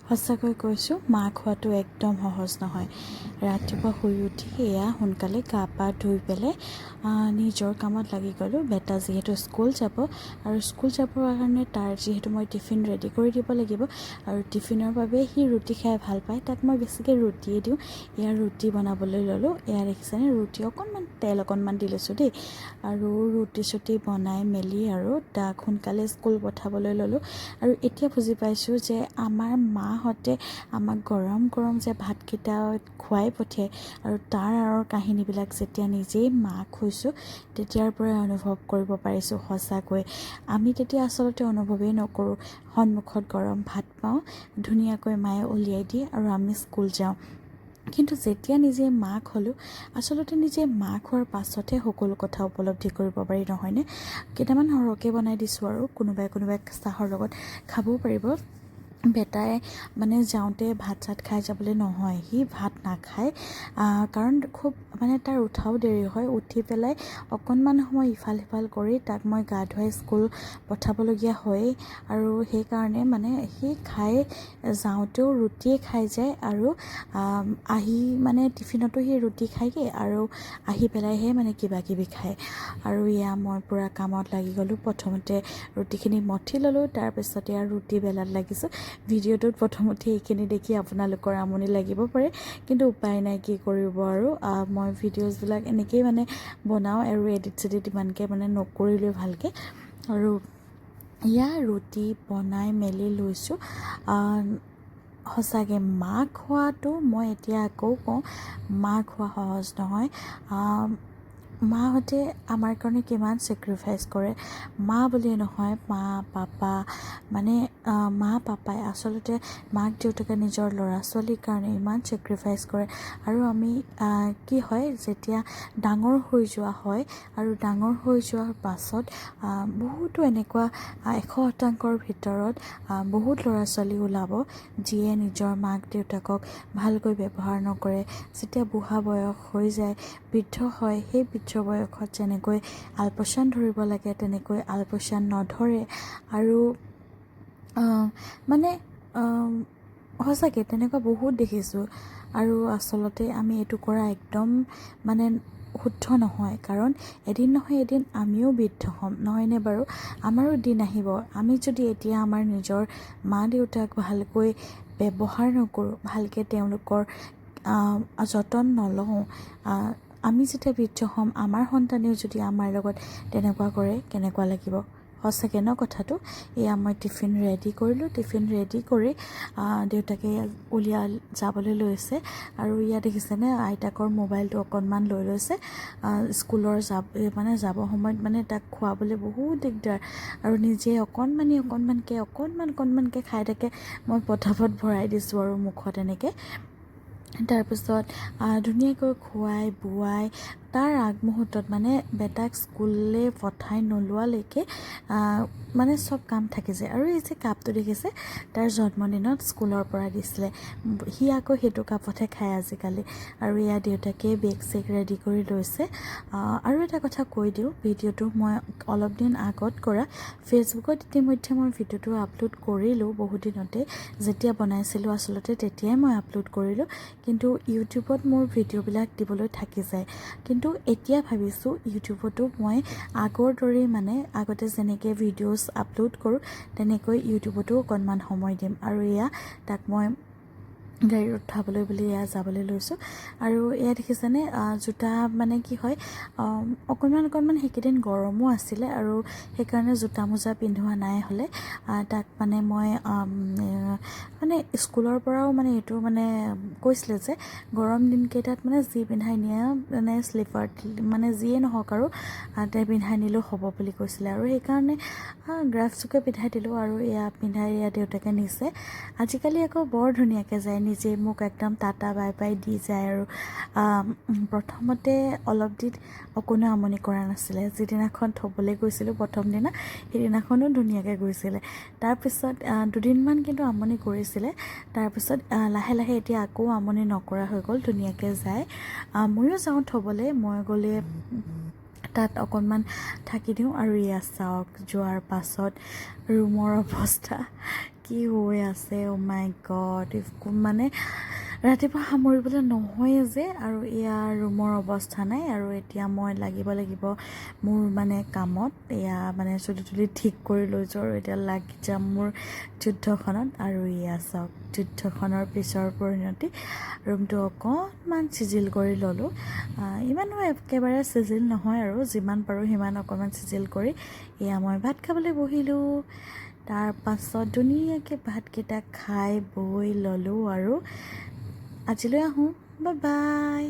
সঁচাকৈ কৈছোঁ, মাহ খোৱাটো একদম সহজ নহয়। ৰাতিপুৱা শুই উঠি এয়া সোনকালে গা পা ধুই পেলাই নিজৰ কামত লাগি গ'লোঁ। বেটা যিহেতু স্কুল যাব, আৰু স্কুল যাবৰ কাৰণে তাৰ যিহেতু মই টিফিন ৰেডি কৰি দিব লাগিব, আৰু টিফিনৰ বাবে সি ৰুটি খাই ভাল পায়, তাক মই বেছিকৈ ৰুটিয়ে দিওঁ। এয়া ৰুটি বনাবলৈ ল'লোঁ। এয়া দেখিছেনে, ৰুটি অকণমান তেল অকণমান দি লৈছোঁ দেই, আৰু ৰুটি চুটি বনাই মেলি আৰু তাক সোনকালে স্কুল পঠাবলৈ ল'লোঁ। আৰু এতিয়া বুজি পাইছোঁ যে আমাৰ মাহঁতে আমাক গৰম গৰম যে ভাতকেইটা খুৱাই পঠিয়াই, আৰু তাৰ আঁৰৰ কাহিনীবিলাক যেতিয়া নিজেই মাক হৈছোঁ তেতিয়াৰ পৰাই অনুভৱ কৰিব পাৰিছোঁ। সঁচাকৈ আমি তেতিয়া আচলতে অনুভৱেই নকৰোঁ। সন্মুখত গৰম ভাত পাওঁ, ধুনীয়াকৈ মায়ে উলিয়াই দিয়ে আৰু আমি স্কুল যাওঁ। কিন্তু যেতিয়া নিজে মাক হ'লোঁ, আচলতে নিজে মাক হোৱাৰ পাছতহে সকলো কথা উপলব্ধি কৰিব পাৰি, নহয়নে? কেইটামান সৰহকৈ বনাই দিছোঁ, আৰু কোনোবাই চাহৰ লগত খাবও পাৰিব। বেটাই মানে যাওঁতে ভাত চাত খাই যাবলৈ নহয়, সি ভাত নাখায়, কাৰণ খুব মানে তাৰ উঠাও দেৰি হয়। উঠি পেলাই অকণমান সময় ইফাল সিফাল কৰি তাক মই গা ধুৱাই স্কুল পঠাবলগীয়া হয়েই, আৰু সেইকাৰণে মানে সি খাই যাওঁতেও ৰুটিয়ে খাই যায়, আৰু আহি মানে টিফিনতো সি ৰুটি খায়গৈ, আৰু আহি পেলাইহে মানে কিবা কিবি খায়। আৰু এয়া মই পূৰা কামত লাগি গ'লোঁ। প্ৰথমতে ৰুটিখিনি মঠি ল'লোঁ, তাৰপিছতে আৰু ৰুটি বেলাত লাগিছোঁ। ভিডিঅ'টোত প্ৰথমতে এইখিনি দেখি আপোনালোকৰ আমনি লাগিব পাৰে, কিন্তু উপায় নাই, কি কৰিব আৰু। মই ভিডিঅ'জবিলাক এনেকৈয়ে মানে বনাওঁ, আৰু এডিট চেডিট ইমানকৈ মানে নকৰিলোঁ ভালকৈ। আৰু ইয়াৰ ৰুটি বনাই মেলি লৈছোঁ। সঁচাকৈ মাক খোৱাটো, মই এতিয়া আকৌ কওঁ, মাক খোৱা সহজ নহয়। মাহঁতে আমাৰ কাৰণে কিমান ছেক্ৰিফাইচ কৰে। মা বুলিয়ে নহয়, মা পাপা মানে মা পাপাই আচলতে মাক দেউতাকে নিজৰ ল'ৰা ছোৱালীৰ কাৰণে ইমান ছেক্ৰিফাইচ কৰে। আৰু আমি কি হয়, যেতিয়া ডাঙৰ হৈ যোৱা হয়, আৰু ডাঙৰ হৈ যোৱাৰ পাছত বহুতো এনেকুৱা 100%ৰ ভিতৰত বহুত ল'ৰা ছোৱালী ওলাব যিয়ে নিজৰ মাক দেউতাকক ভালকৈ ব্যৱহাৰ নকৰে। যেতিয়া বুঢ়া বয়স হৈ যায়, বৃদ্ধ হয়, সেই বৃদ্ধ বয়সত যেনেকৈ আলপৈচান ধৰিব লাগে তেনেকৈ আলপৈচান নধৰে। আৰু মানে সঁচাকৈ তেনেকুৱা বহুত দেখিছোঁ। আৰু আচলতে আমি এইটো কৰা একদম মানে শুদ্ধ নহয়, কাৰণ এদিন নহয় এদিন আমিও বৃদ্ধ হ'ম, নহয়নে বাৰু? আমাৰো দিন আহিব। আমি যদি এতিয়া আমাৰ নিজৰ মা দেউতাক ভালকৈ ব্যৱহাৰ নকৰোঁ, ভালকৈ তেওঁলোকৰ যতন নলওঁ, আমি যেতিয়া বৃদ্ধ হ'ম, আমাৰ সন্তানেও যদি আমাৰ লগত তেনেকুৱা কৰে, কেনেকুৱা লাগিব? সঁচাকৈ ন কথাটো। এয়া মই টিফিন ৰেডি কৰিলোঁ। টিফিন ৰেডি কৰি দেউতাকে উলিয়াই যাবলৈ লৈছে, আৰু ইয়াত দেখিছেনে, আইতাকৰ মোবাইলটো অকণমান লৈ লৈছে। স্কুলৰ যাব সময়ত মানে তাক খোৱাবলৈ বহুত দিগদাৰ, আৰু নিজে অকণমানকৈ খাই থাকে। মই পটাপট ভৰাই দিছোঁ আৰু মুখত এনেকৈ। তাৰপিছত ধুনীয়াকৈ খুৱাই বোৱাই তাৰ আগমুহূৰ্তত মানে বেটাক স্কুললৈ পঠাই নোলোৱালৈকে মানে চব কাম থাকি যায়। আৰু এই যে কাপটো দেখিছে, তাৰ জন্মদিনত স্কুলৰ পৰা দিছিলে, সি আকৌ সেইটো কাপতহে খায় আজিকালি। আৰু এয়া দেউতাকে বেগ চেগ ৰেডি কৰি লৈছে। আৰু এটা কথা কৈ দিওঁ, ভিডিঅ'টো মই অলপ দিন আগত কৰা, ফেচবুকত ইতিমধ্যে মই ভিডিঅ'টো আপলোড কৰিলোঁ বহুদিনতে। যেতিয়া বনাইছিলোঁ আচলতে তেতিয়াই মই আপলোড কৰিলোঁ, কিন্তু ইউটিউবত মোৰ ভিডিঅ'বিলাক দিবলৈ থাকি যায়। কিন্তু এতিয়া ভাবিছোঁ ইউটিউবতো মই আগৰ দৰেই, মানে আগতে যেনেকৈ ভিডিঅ'জ আপলোড কৰোঁ তেনেকৈ ইউটিউবতো অকণমান সময় দিম। আৰু এয়া তাক মই গাড়ীত উঠাবলৈ বুলি এয়া যাবলৈ লৈছোঁ। আৰু এয়া দেখিছেনে, জোতা মানে কি হয়, অকণমান সেইকেইদিন গৰমো আছিলে, আৰু সেইকাৰণে জোতা মোজা পিন্ধোৱা নাই হ'লে। তাক মানে মই মানে স্কুলৰ পৰাও মানে এইটো মানে কৈছিলে যে গৰম দিনকেইটাত মানে যি পিন্ধাই নিয়ে, মানে শ্লিপাৰ মানে যিয়ে নহওক আৰু তাই পিন্ধাই নিলেও হ'ব বুলি কৈছিলে। আৰু সেইকাৰণে গ্ৰাফছকে পিন্ধাই দিলোঁ, আৰু এয়া পিন্ধাই এয়া দেউতাকে নিছে। আজিকালি আকৌ বৰ ধুনীয়াকৈ যায়, নিজে মোক একদম টাটা বাই বাই দি যায়। আৰু প্ৰথমতে অলপ দিন অকণো আমনি কৰা নাছিলে। যিদিনাখন থ'বলৈ গৈছিলোঁ প্ৰথম দিনা, সেইদিনাখনো ধুনীয়াকৈ গৈছিলে। তাৰপিছত দুদিনমান কিন্তু আমনি কৰিছিলে। তাৰপিছত লাহে লাহে এতিয়া আকৌ আমনি নকৰা হৈ গ'ল, ধুনীয়াকৈ যায়। ময়ো যাওঁ থ'বলৈ, মই গ'লে তাত অকণমান থাকি দিওঁ। আৰু এয়া চাওক, যোৱাৰ পাছত ৰুমৰ অৱস্থা কি কি হৈ আছে অ' মাই গড মানে ৰাতিপুৱা সামৰিবলৈ নহয়ে যে আৰু এয়া ৰুমৰ অৱস্থা নাই আৰু এতিয়া মই লাগিব মোৰ মানে কামত এয়া মানে চুলি তুলি ঠিক কৰি লৈছোঁ আৰু এতিয়া লাগি যাম মোৰ যুদ্ধখনত আৰু এয়া চাওক যুদ্ধখনৰ পিছৰ পৰিণতি ৰুমটো অকণমান চিজিল কৰি ল'লোঁ ইমানো একেবাৰে চিজিল নহয় আৰু যিমান পাৰোঁ সিমান অকণমান চিজিল কৰি এয়া মই ভাত খাবলৈ বহিলোঁ তাৰ পাছত ধুনীয়াকৈ ভাতকেইটা খাই বৈ ল'লোঁ আৰু আজিলৈ আহোঁ বাই বাই